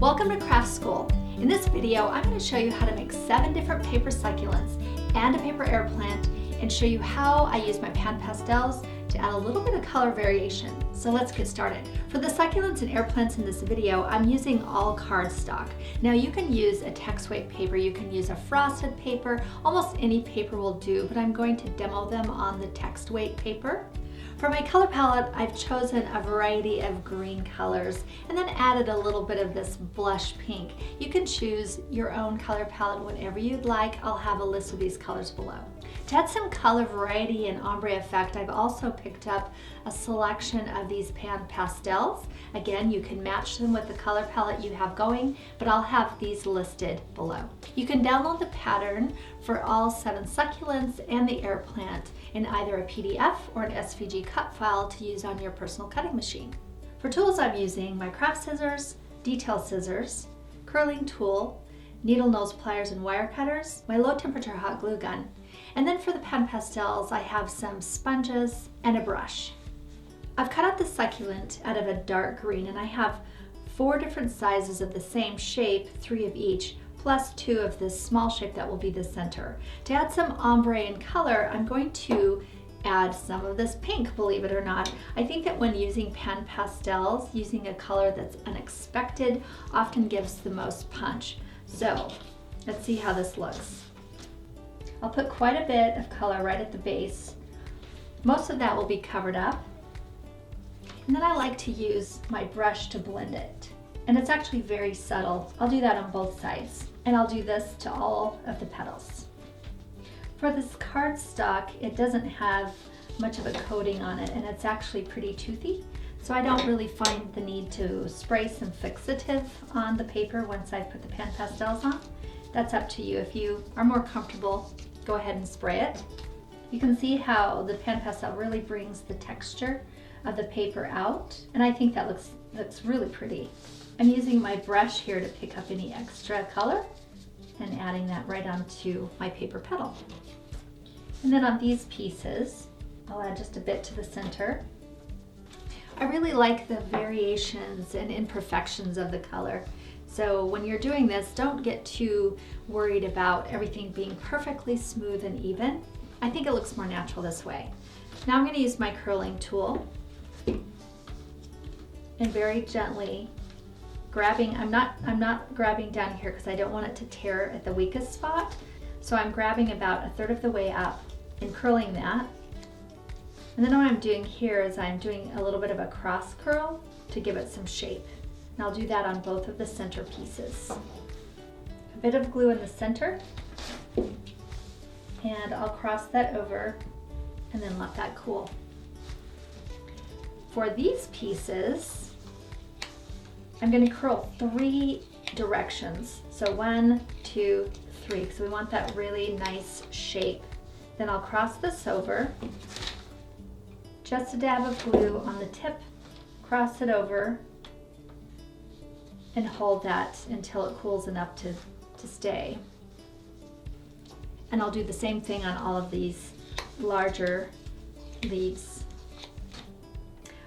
Welcome to Craft School. In this video, I'm going to show you how to make 7 different paper succulents and a paper air plant and show you how I use my PanPastels to add a little bit of color variation. So let's get started. For the succulents and air plants in this video, I'm using all cardstock. Now you can use a text weight paper, you can use a frosted paper, almost any paper will do, but I'm going to demo them on the text weight paper. For my color palette, I've chosen a variety of green colors and then added a little bit of this blush pink. You can choose your own color palette, whatever you'd like. I'll have a list of these colors below. To add some color variety and ombre effect, I've also picked up a selection of these PanPastels. Again, you can match them with the color palette you have going, but I'll have these listed below. You can download the pattern for all 7 succulents and the air plant in either a PDF or an SVG cut file to use on your personal cutting machine. For tools, I'm using my craft scissors, detail scissors, curling tool, needle nose pliers and wire cutters, my low temperature hot glue gun, and then for the PanPastels, I have some sponges and a brush. I've cut out the succulent out of a dark green and I have 4 different sizes of the same shape, 3 of each, plus 2 of this small shape that will be the center. To add some ombre and color, I'm going to add some of this pink, believe it or not. I think that when using PanPastels, using a color that's unexpected often gives the most punch. So let's see how this looks. I'll put quite a bit of color right at the base. Most of that will be covered up. And then I like to use my brush to blend it. And it's actually very subtle. I'll do that on both sides. And I'll do this to all of the petals. For this cardstock, it doesn't have much of a coating on it and it's actually pretty toothy. So I don't really find the need to spray some fixative on the paper once I put the PanPastels on. That's up to you. If you are more comfortable, go ahead and spray it. You can see how the PanPastel really brings the texture of the paper out, and I think that looks really pretty. I'm using my brush here to pick up any extra color and adding that right onto my paper petal. And then on these pieces, I'll add just a bit to the center. I really like the variations and imperfections of the color. So when you're doing this, don't get too worried about everything being perfectly smooth and even. I think it looks more natural this way. Now I'm going to use my curling tool and very gently grabbing, I'm not grabbing down here because I don't want it to tear at the weakest spot. So I'm grabbing about 1/3 of the way up and curling that. And then what I'm doing here is I'm doing a little bit of a cross curl to give it some shape. And I'll do that on both of the center pieces. A bit of glue in the center, and I'll cross that over and then let that cool. For these pieces, I'm going to curl 3 directions. So 1, 2, 3, because we want that really nice shape. Then I'll cross this over, just a dab of glue on the tip, cross it over, and hold that until it cools enough to stay. And I'll do the same thing on all of these larger leaves.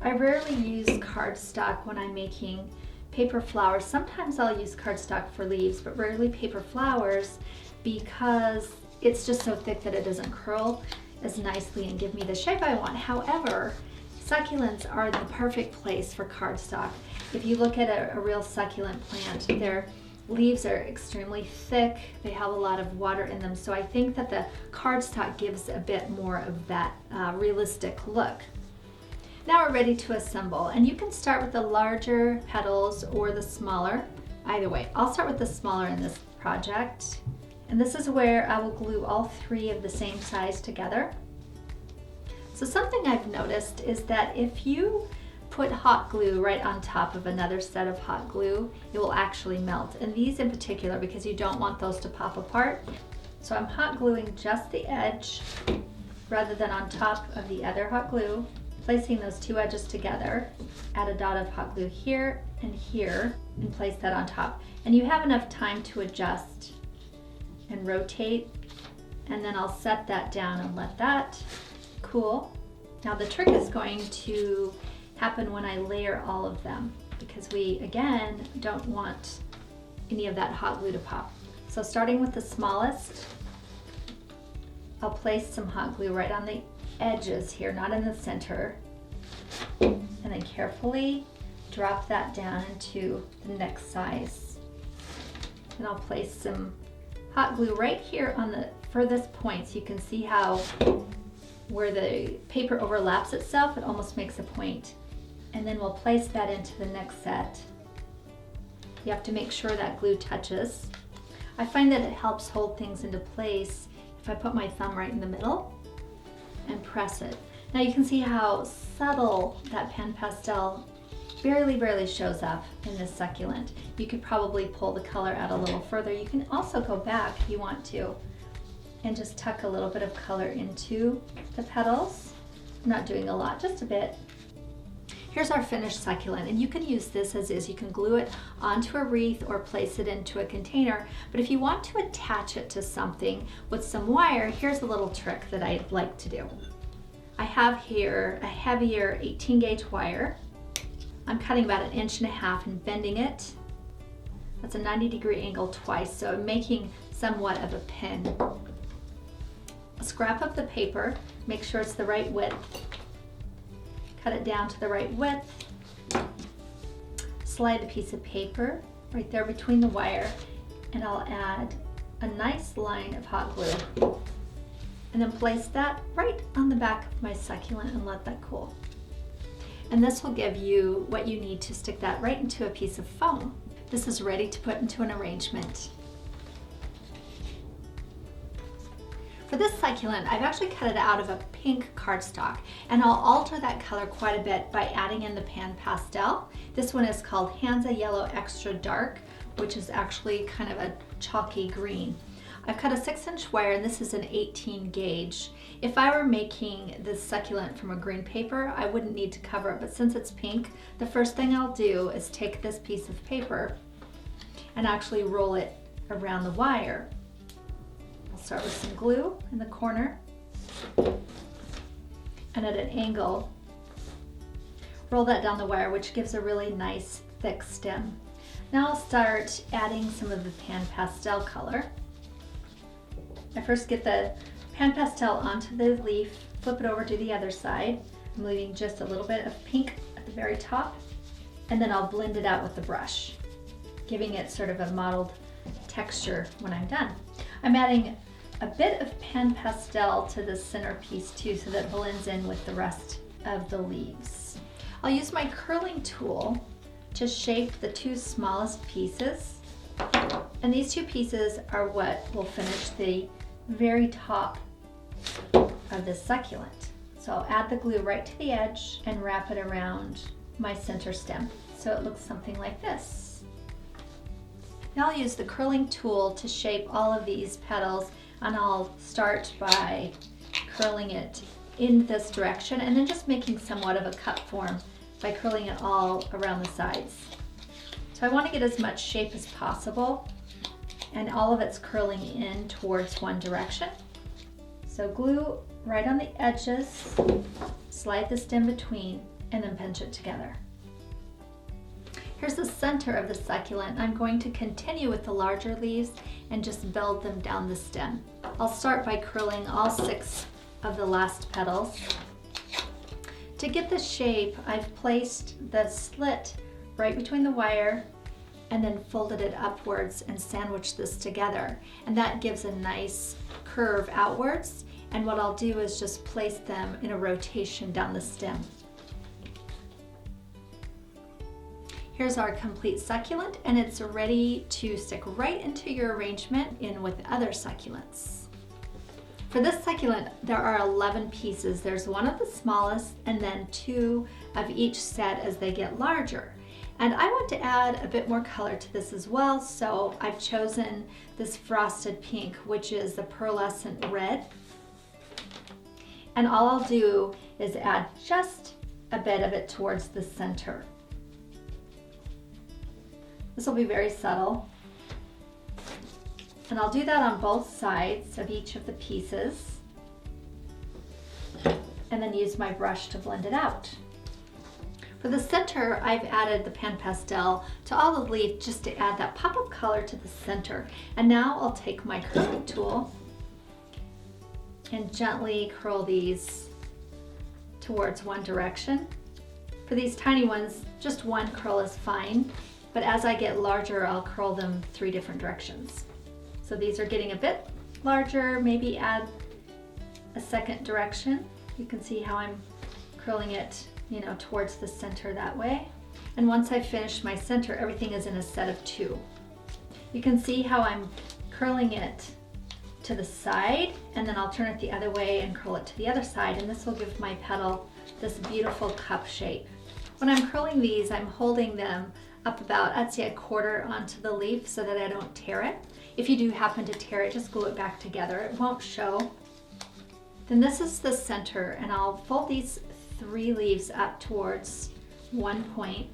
I rarely use cardstock when I'm making paper flowers. Sometimes I'll use cardstock for leaves, but rarely paper flowers because it's just so thick that it doesn't curl as nicely and give me the shape I want. However, succulents are the perfect place for cardstock. If you look at a real succulent plant, their leaves are extremely thick, they have a lot of water in them, so I think that the cardstock gives a bit more of that realistic look. Now we're ready to assemble, and you can start with the larger petals or the smaller. Either way, I'll start with the smaller in this project. And this is where I will glue all 3 of the same size together. So something I've noticed is that if you put hot glue right on top of another set of hot glue, it will actually melt. And these in particular, because you don't want those to pop apart. So I'm hot gluing just the edge rather than on top of the other hot glue, placing those 2 edges together, add a dot of hot glue here, and place that on top. And you have enough time to adjust and rotate, and then I'll set that down and let that cool. Now the trick is going to happen when I layer all of them. because we, again, don't want any of that hot glue to pop. So starting with the smallest, I'll place some hot glue right on the edges here, not in the center, and then carefully drop that down into the next size. And I'll place some hot glue right here on the furthest points. You can see how where the paper overlaps itself, it almost makes a point. And then we'll place that into the next set. You have to make sure that glue touches. I find that it helps hold things into place if I put my thumb right in the middle and press it. Now you can see how subtle that PanPastel barely shows up in this succulent. You could probably pull the color out a little further. You can also go back if you want to and just tuck a little bit of color into the petals. I'm not doing a lot, just a bit. Here's our finished succulent, and you can use this as is. You can glue it onto a wreath or place it into a container, but if you want to attach it to something with some wire, here's a little trick that I like to do. I have here a heavier 18 gauge wire. I'm cutting about 1.5 inches and bending it. That's a 90-degree angle twice, so I'm making somewhat of a pin. Scrap up the paper, make sure it's the right width. Cut it down to the right width. Slide a piece of paper right there between the wire, and I'll add a nice line of hot glue. And then place that right on the back of my succulent and let that cool. And this will give you what you need to stick that right into a piece of foam. This is ready to put into an arrangement. For this succulent, I've actually cut it out of a pink cardstock, and I'll alter that color quite a bit by adding in the PanPastel. This one is called Hansa Yellow Extra Dark, which is actually kind of a chalky green. I've cut a 6-inch wire, and this is an 18 gauge. If I were making this succulent from a green paper, I wouldn't need to cover it, but since it's pink, the first thing I'll do is take this piece of paper and actually roll it around the wire. I'll start with some glue in the corner, and at an angle, roll that down the wire, which gives a really nice thick stem. Now I'll start adding some of the PanPastel color. I first get the PanPastel onto the leaf, flip it over to the other side. I'm leaving just a little bit of pink at the very top, and then I'll blend it out with the brush, giving it sort of a mottled texture when I'm done. I'm adding a bit of PanPastel to the center piece too, so that it blends in with the rest of the leaves. I'll use my curling tool to shape the 2 smallest pieces, and these 2 pieces are what will finish the very top of this succulent. So I'll add the glue right to the edge and wrap it around my center stem, so it looks something like this. Now I'll use the curling tool to shape all of these petals, and I'll start by curling it in this direction and then just making somewhat of a cup form by curling it all around the sides. So I want to get as much shape as possible, and all of it's curling in towards one direction. So glue right on the edges, slide the stem between, and then pinch it together. Here's the center of the succulent. I'm going to continue with the larger leaves and just build them down the stem. I'll start by curling all 6 of the last petals. To get the shape, I've placed the slit right between the wire and then folded it upwards and sandwiched this together. And that gives a nice curve outwards. And what I'll do is just place them in a rotation down the stem. Here's our complete succulent, and it's ready to stick right into your arrangement in with other succulents. For this succulent, there are 11 pieces. There's 1 of the smallest and then 2 of each set as they get larger. And I want to add a bit more color to this as well, so I've chosen this frosted pink, which is the pearlescent red. And all I'll do is add just a bit of it towards the center. This will be very subtle. And I'll do that on both sides of each of the pieces, and then use my brush to blend it out. For the center, I've added the PanPastel to all the leaf just to add that pop of color to the center. And now I'll take my curling tool and gently curl these towards one direction. For these tiny ones, just one curl is fine, but as I get larger, I'll curl them 3 different directions. So these are getting a bit larger, maybe add a second direction. You can see how I'm curling it, towards the center that way. And once I finish my center, everything is in a set of 2. You can see how I'm curling it to the side, and then I'll turn it the other way and curl it to the other side, and this will give my petal this beautiful cup shape. When I'm curling these, I'm holding them up about, I'd say, 1/4 onto the leaf so that I don't tear it. If you do happen to tear it, just glue it back together. It won't show. Then this is the center, and I'll fold these 3 leaves up towards one point,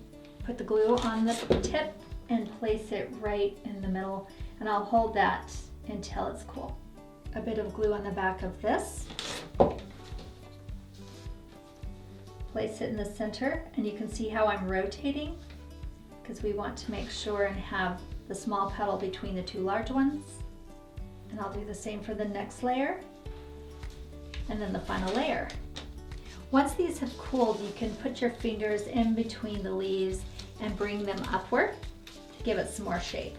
put the glue on the tip, and place it right in the middle, and I'll hold that until it's cool. A bit of glue on the back of this. Place it in the center, and you can see how I'm rotating because we want to make sure and have the small petal between the 2 large ones. And I'll do the same for the next layer and then the final layer. Once these have cooled, you can put your fingers in between the leaves and bring them upward to give it some more shape.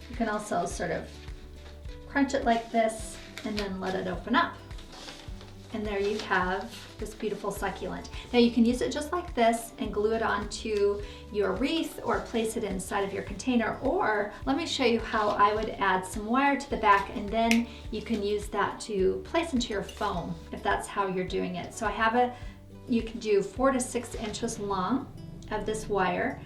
You can also sort of crunch it like this and then let it open up. And there you have this beautiful succulent. Now you can use it just like this and glue it onto your wreath or place it inside of your container, or let me show you how I would add some wire to the back, and then you can use that to place into your foam if that's how you're doing it. So you can do 4 to 6 inches long of this wire.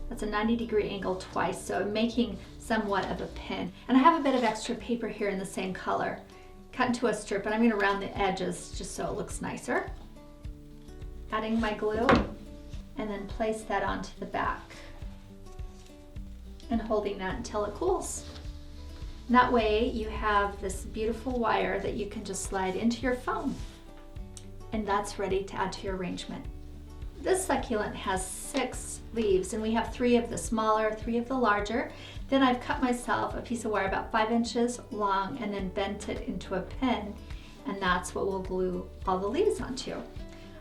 That's a 90-degree angle twice, so I'm making somewhat of a pin. And I have a bit of extra paper here in the same color. Cut into a strip, and I'm going to round the edges just so it looks nicer. Adding my glue, and then place that onto the back and holding that until it cools. And that way you have this beautiful wire that you can just slide into your foam, and that's ready to add to your arrangement. This succulent has 6 leaves, and we have 3 of the smaller, 3 of the larger. Then I've cut myself a piece of wire about 5 inches long and then bent it into a pin, and that's what we'll glue all the leaves onto.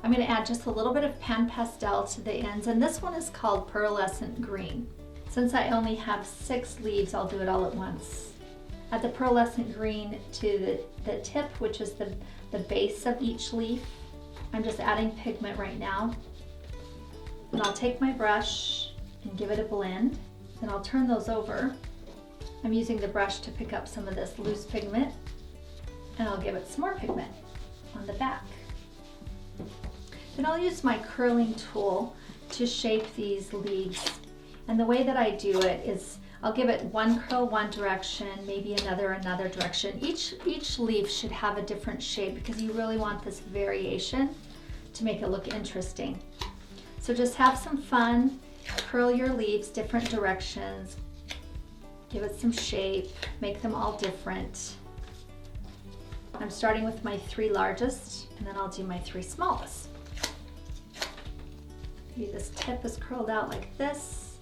I'm going to add just a little bit of PanPastel to the ends, and this one is called Pearlescent Green. Since I only have 6 leaves, I'll do it all at once. Add the Pearlescent Green to the tip, which is the base of each leaf. I'm just adding pigment right now. And I'll take my brush and give it a blend. Then I'll turn those over. I'm using the brush to pick up some of this loose pigment, and I'll give it some more pigment on the back. Then I'll use my curling tool to shape these leaves. And the way that I do it is I'll give it one curl one direction, maybe another direction. Each leaf should have a different shape because you really want this variation to make it look interesting. So just have some fun, curl your leaves different directions, give it some shape, make them all different. I'm starting with my 3 largest, and then I'll do my 3 smallest. See, this tip is curled out like this.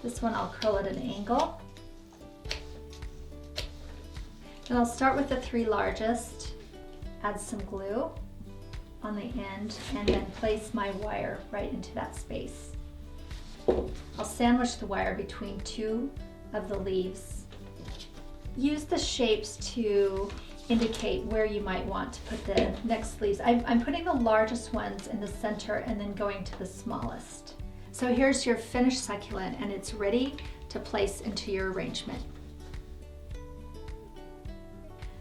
This one I'll curl at an angle. Then I'll start with the 3 largest, add some glue on the end, and then place my wire right into that space. I'll sandwich the wire between 2 of the leaves. Use the shapes to indicate where you might want to put the next leaves. I'm putting the largest ones in the center and then going to the smallest. So here's your finished succulent, and it's ready to place into your arrangement.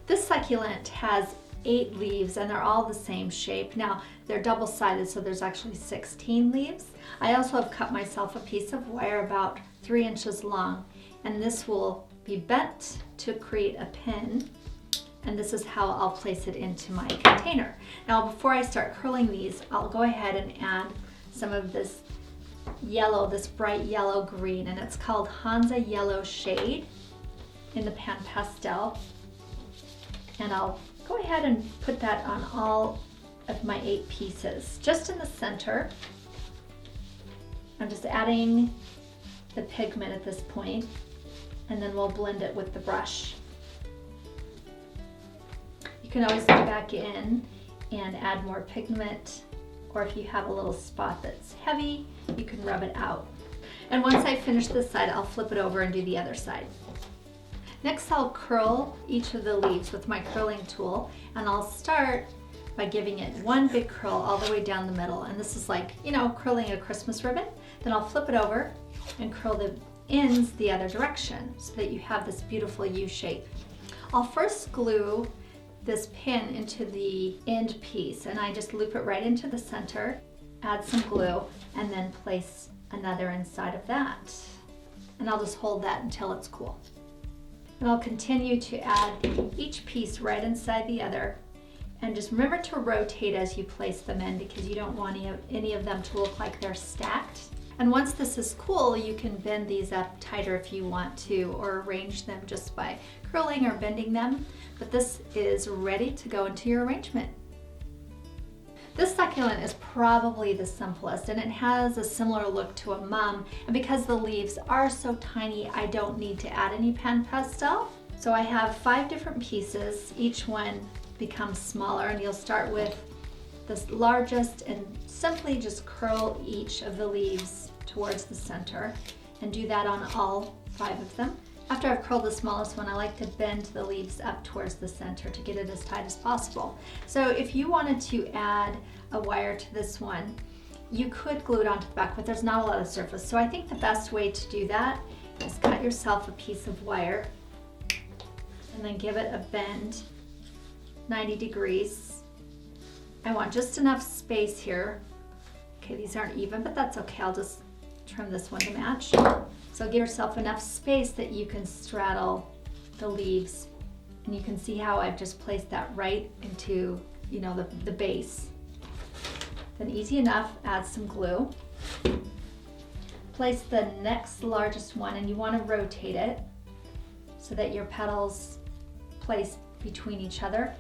This succulent has 8 leaves, and they're all the same shape. Now they're double-sided, so there's actually 16 leaves. I also have cut myself a piece of wire about 3 inches long, and this will be bent to create a pin, and this is how I'll place it into my container. Now before I start curling these, I'll go ahead and add some of this yellow, this bright yellow green, and it's called Hansa Yellow Shade in the PanPastel, and I'll go ahead and put that on all of my 8 pieces, just in the center. I'm just adding the pigment at this point, and then we'll blend it with the brush. You can always go back in and add more pigment, or if you have a little spot that's heavy, you can rub it out. And once I finish this side, I'll flip it over and do the other side. Next, I'll curl each of the leaves with my curling tool, and I'll start by giving it one big curl all the way down the middle. And this is like, you know, curling a Christmas ribbon. Then I'll flip it over and curl the ends the other direction so that you have this beautiful U shape. I'll first glue this pin into the end piece, and I just loop it right into the center, add some glue, and then place another inside of that. And I'll just hold that until it's cool. And I'll continue to add each piece right inside the other. And just remember to rotate as you place them in, because you don't want any of them to look like they're stacked. And once this is cool, you can bend these up tighter if you want to, or arrange them just by curling or bending them. But this is ready to go into your arrangement. This succulent is probably the simplest, and it has a similar look to a mum. And because the leaves are so tiny, I don't need to add any PanPastel. So I have 5 different pieces. Each one becomes smaller, and you'll start with the largest and simply just curl each of the leaves towards the center, and do that on all 5 of them. After I've curled the smallest one, I like to bend the leaves up towards the center to get it as tight as possible. So if you wanted to add a wire to this one, you could glue it onto the back, but there's not a lot of surface. So I think the best way to do that is cut yourself a piece of wire and then give it a bend 90 degrees. I want just enough space here. Okay, these aren't even, but that's okay. I'll just trim this one to match. So give yourself enough space that you can straddle the leaves. And you can see how I've just placed that right into, you know, the base. Then easy enough, add some glue. Place the next largest one, and you want to rotate it so that your petals place between each other.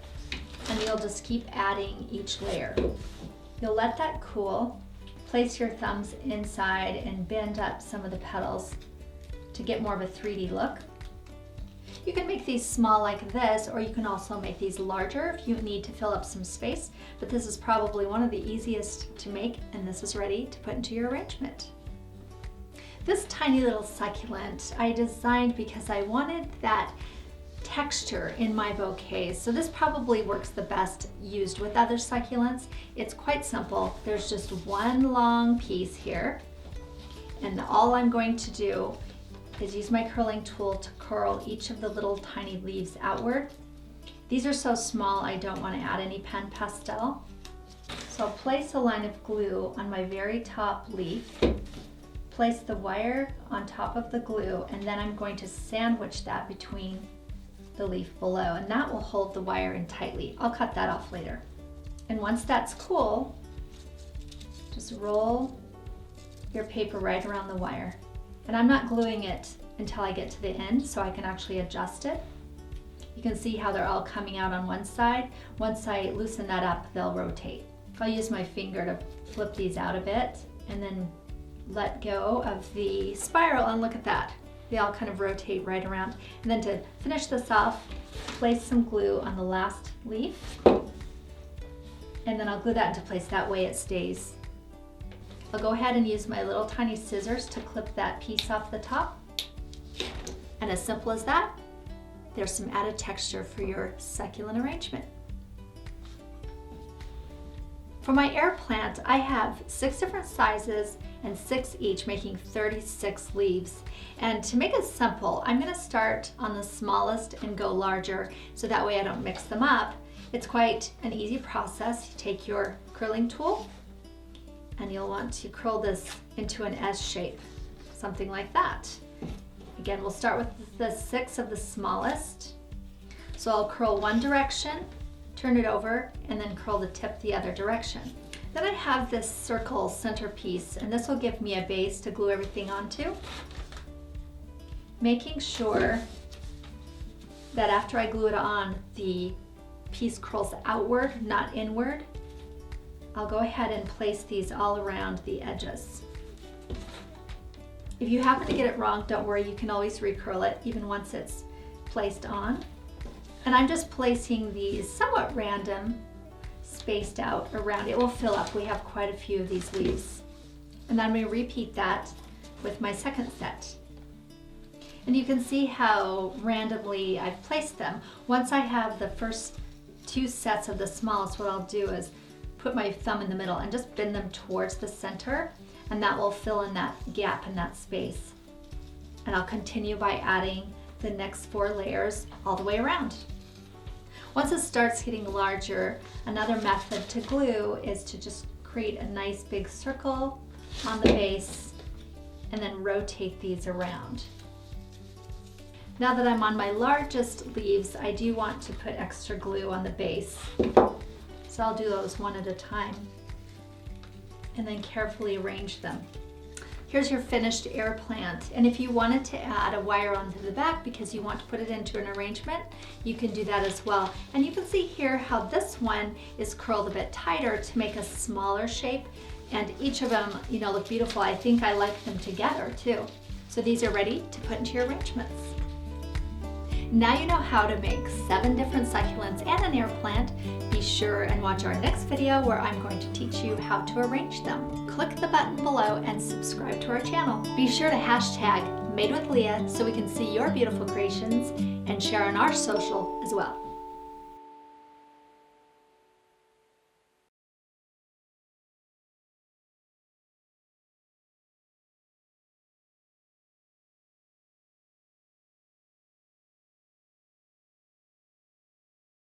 And you'll just keep adding each layer. You'll let that cool. Place your thumbs inside and bend up some of the petals to get more of a 3D look. You can make these small like this, or you can also make these larger if you need to fill up some space, but this is probably one of the easiest to make, and this is ready to put into your arrangement. This tiny little succulent I designed because I wanted that texture in my bouquets. So this probably works the best used with other succulents. It's quite simple. There's just one long piece here, and all I'm going to do is use my curling tool to curl each of the little tiny leaves outward. These are so small I don't want to add any PanPastel. So I'll place a line of glue on my very top leaf, place the wire on top of the glue, and then I'm going to sandwich that between the leaf below, and that will hold the wire in tightly. I'll cut that off later. And once that's cool, just roll your paper right around the wire. And I'm not gluing it until I get to the end so I can actually adjust it. You can see how they're all coming out on one side. Once I loosen that up, they'll rotate. I'll use my finger to flip these out a bit and then let go of the spiral, and look at that. They all kind of rotate right around. And then to finish this off, place some glue on the last leaf, and then I'll glue that into place. That way it stays. I'll go ahead and use my little tiny scissors to clip that piece off the top. And as simple as that, there's some added texture for your succulent arrangement. For my air plant, I have 6 different sizes and 6 each, making 36 leaves. And to make it simple, I'm going to start on the smallest and go larger, so that way I don't mix them up. It's quite an easy process. You take your curling tool, and you'll want to curl this into an S shape, something like that. Again, we'll start with the 6 of the smallest. So I'll curl one direction, turn it over, and then curl the tip the other direction. Then I have this circle centerpiece, and this will give me a base to glue everything onto. Making sure that after I glue it on, the piece curls outward, not inward. I'll go ahead and place these all around the edges. If you happen to get it wrong, don't worry, you can always recurl it even once it's placed on. And I'm just placing these somewhat random, spaced out around. It will fill up. We have quite a few of these leaves. And I'm going to repeat that with my second set. And you can see how randomly I've placed them. Once I have the first two sets of the smallest, what I'll do is put my thumb in the middle and just bend them towards the center, and that will fill in that gap in that space. And I'll continue by adding the next 4 layers all the way around. Once it starts getting larger, another method to glue is to just create a nice big circle on the base and then rotate these around. Now that I'm on my largest leaves, I do want to put extra glue on the base. So I'll do those one at a time and then carefully arrange them. Here's your finished air plant. And if you wanted to add a wire onto the back because you want to put it into an arrangement, you can do that as well. And you can see here how this one is curled a bit tighter to make a smaller shape. And each of them, look beautiful. I think I like them together too. So these are ready to put into your arrangements. Now you know how to make 7 different succulents and an air plant. Be sure and watch our next video where I'm going to teach you how to arrange them. Click the button below and subscribe to our channel. Be sure to hashtag Made with Leah so we can see your beautiful creations and share on our social as well.